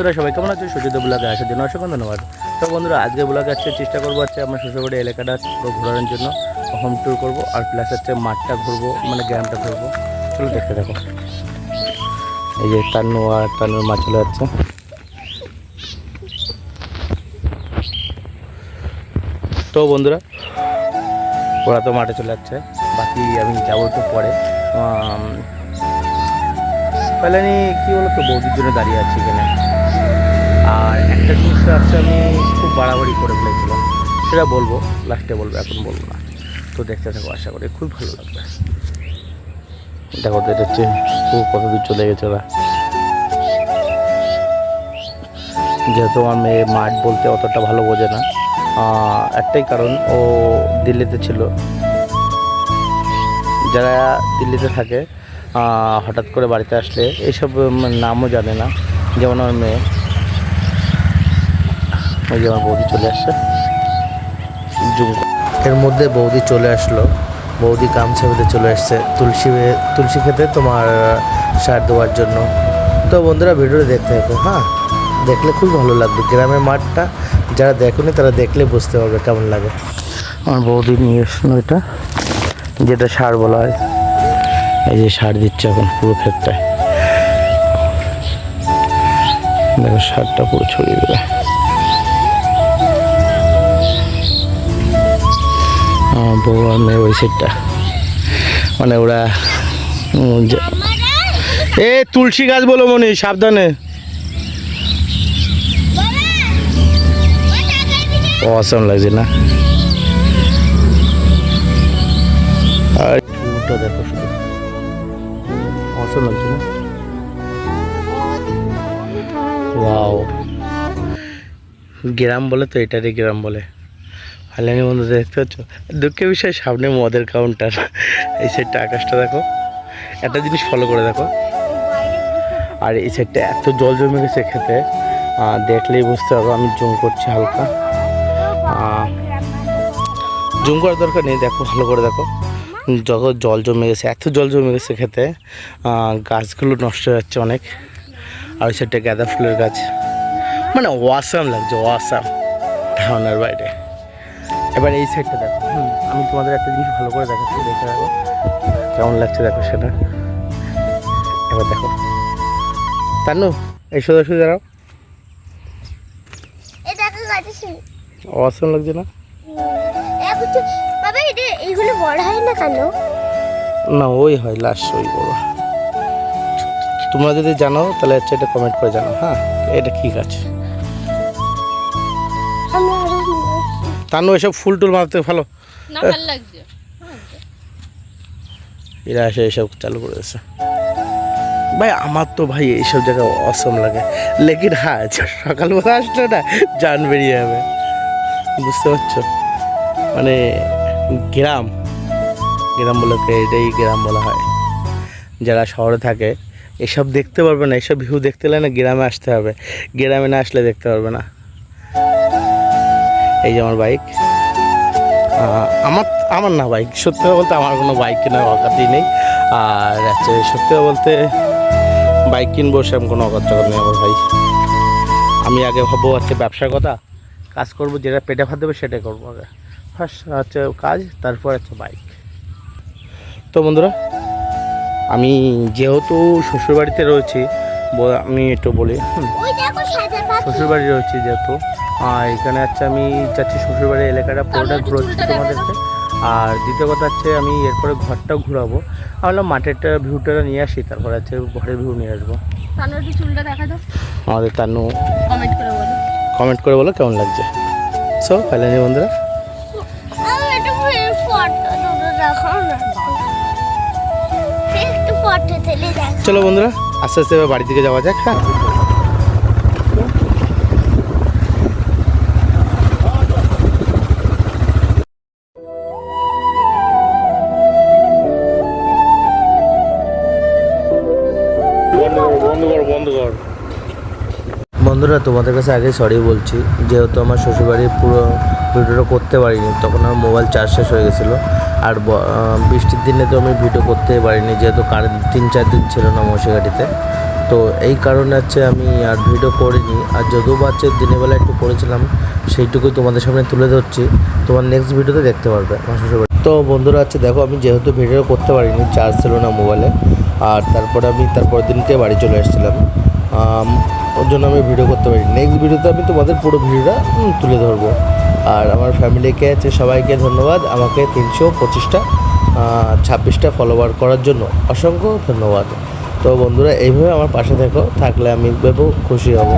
বন্ধুরা সবাই কেমন আছে? সুজিত ব্লগে আসার জন্য অসংখ্য ধন্যবাদ। তো বন্ধুরা আজকে ব্লগে চেষ্টা করবো আমার শ্বশুরবাড়ি এলাকাটা পুরো ঘোরানোর জন্য হোম ট্যুর করবো, আর প্লাস মাঠটা ঘুরবো, মানে গ্রামটা ঘুরবো। চলো দেখতে থাকো। এই যে তান্নু আর তান্নুর মা চলে যাচ্ছে। তো বন্ধুরা ওরা তো মাঠে চলে যাচ্ছে, বাকি আমি যাবো একটু পরে। পালানি কী বলো তো, বৌদির জন্য দাঁড়িয়ে আছি এখানে। আর একটা জিনিস আজকে আমি খুব বাড়াবাড়ি করে ফেলেছিলাম, সেটা বলবো লাস্টে বলবো, এখন বলবো না। তো দেখতে থাকো, আশা করি খুব ভালো লাগবে। দেখো তো এটা হচ্ছে কত দূর চলে গেছে ওরা। যেহেতু আমার মেয়ে মাঠ বলতে অতটা ভালো বোঝে না, একটাই কারণ ও দিল্লিতে ছিল। যারা দিল্লিতে থাকে হঠাৎ করে বাড়িতে আসলে এইসব নামও জানে না। যেমন আমার মেয়ে, ওই যে আমার বৌদি চলে আসছে এর মধ্যে। বৌদি চলে আসলো, বৌদি গামছা বেঁধে চলে আসছে তুলসী খেতে তোমার সার দেওয়ার জন্য। তো বন্ধুরা ভিডিওটা দেখতে থাকো, হ্যাঁ দেখলে খুব ভালো লাগবে। গ্রামের মাঠটা যারা দেখোনি তারা দেখলে বুঝতে পারবে কেমন লাগে। আমার বৌদি নিয়ে এসলো এটা, যেটা সার বলা হয়। এই যে সার দিচ্ছে এখন পুরো ক্ষেতটায়, দেখো সারটা পুরো ছড়িয়ে দেবে। বউ আর মেয়ে ওই সাইডটা, মানে ওরা এ তুলসী গাছ বলো মনি, সাবধানে। অসাম লাগছে না? আর দেখো শুধু অসাম লাগছে না? ওয়াও, গ্রাম বলে তো এটারই গ্রাম বলে। হাইলানি বন্ধু দেখতে পাচ্ছ, দুঃখের বিষয় সামনে মদের কাউন্টার। এই সাইডটা আকাশটা দেখো, একটা জিনিস ফলো করে দেখো। আর এই সাইডটা এত জল জমে গেছে খেতে, দেখলেই বুঝতে পারবো। আমি জুম করছি হালকা, জুম করার দরকার নেই, দেখো ভালো করে দেখো। যখন জল জমে গেছে, এত জল জমে গেছে খেতে, গাছগুলো নষ্ট হয়ে যাচ্ছে অনেক। আর ওই সাইডটা গাঁদা ফুলের গাছ, মানে ওয়াসাম লাগছে, ওয়াসাম, ধারণার বাইরে। এবার এই সাইডটা দেখো, আমি তোমাদের একটা জিনিস ভালো করে দেখাচ্ছি, দেখে দেখো কেমন লাগছে, দেখো সেটা। এবার দেখো তান্নু, এই সোজা সোজা দাঁড়াও। অসাম লাগছে না? না ওই হয় লাস্ট, ওই বড়। তোমরা যদি জানো তাহলে হচ্ছে এটা কমেন্ট করে জানো। হ্যাঁ এটা কি গাছ? তানু এসব ফুল টুল মারতে ভালো লাগছে, এরা এসে এইসব চালু করেছে। ভাই আমার তো ভাই এইসব জায়গায় অসম লাগে, লেকিন হ্যাঁ সকালবেলা আসলে না জান বেরিয়ে যাবে, বুঝতে পারছো? মানে গ্রাম বলে এটাই গ্রাম বলা হয়। যারা শহরে থাকে এসব দেখতে পারবে না, এসব ভিউ দেখতে হলে না গ্রামে আসতে হবে, গ্রামে না আসলে দেখতে পারবে না। এই যে আমার বাইক, আমার না বাইক, সত্যি কথা বলতে আমার কোনো বাইক কেনার অকাতই নেই। আর সত্যি কথা বলতে বাইক কিনবো সেরকম কোনো অকাত নেই আমার ভাই। আমি আগে ভাববো ব্যবসার কথা, কাজ করবো, যেটা পেটে ভাত দেবে সেটাই করবো আগে। ফার্স্ট কাজ, তারপর বাইক। তো বন্ধুরা আমি যেহেতু শ্বশুরবাড়িতে রয়েছি, আমি একটু বলি, শ্বশুরবাড়ি রয়েছি যেহেতু, এখানে আমি যাচ্ছি শ্বশুরবাড়ির এলাকাটা পুরোটা ঘুরোচ্ছি তোমাদেরকে। আর দ্বিতীয় কথা আমি এরপরে ঘরটাও ঘুরাবো। আমরা মাঠেরটা ভিউটা নিয়ে আসি, তারপর ঘরের ভিউ নিয়ে আসবো। আমাদের তান্নু কমেন্ট করে বলো কেমন লাগছে। সো ফাইনালি বন্ধুরা চলো বন্ধুরা আস্তে আস্তে বাড়ির দিকে যাওয়া যাক। হ্যাঁ বন্ধুরা তোমাদের কাছে আগে সরি বলছি, যেহেতু আমার শ্বশুরবাড়ির পুরো ভিডিওটা করতে পারিনি, তখন আমার মোবাইল চার্জ শেষ হয়ে গেছিলো। আর বৃষ্টির দিনে তো আমি ভিডিও করতেই পারিনি, যেহেতু কারেন্ট 3-4 দিন ছিল না মশাঘাটিতে। তো এই কারণে হচ্ছে আমি আর ভিডিও করিনি। আর যদিও বা হচ্ছে দিনের বেলা একটু করেছিলাম, সেইটুকুই তোমাদের সামনে তুলে ধরছি। তোমার নেক্সট ভিডিওতে দেখতে পারবে আমার শ্বশুরবাড়ি। তো বন্ধুরা হচ্ছে দেখো, আমি যেহেতু ভিডিও করতে পারিনি, চার্জ ছিল না মোবাইলে, আর তারপরে আমি তারপরের দিনকে বাড়ি চলে এসেছিলাম, ওর জন্য আমি ভিডিও করতে পারি। নেক্সট ভিডিওতে আমি তোমাদের পুরো ভিডিওটা তুলে ধরবো। আর আমার ফ্যামিলিকে আছে সবাইকে ধন্যবাদ, আমাকে 325টা ফলোয়ার করার জন্য অসংখ্য ধন্যবাদ। তো বন্ধুরা এইভাবে আমার পাশে থাকলে আমি খুশি হব।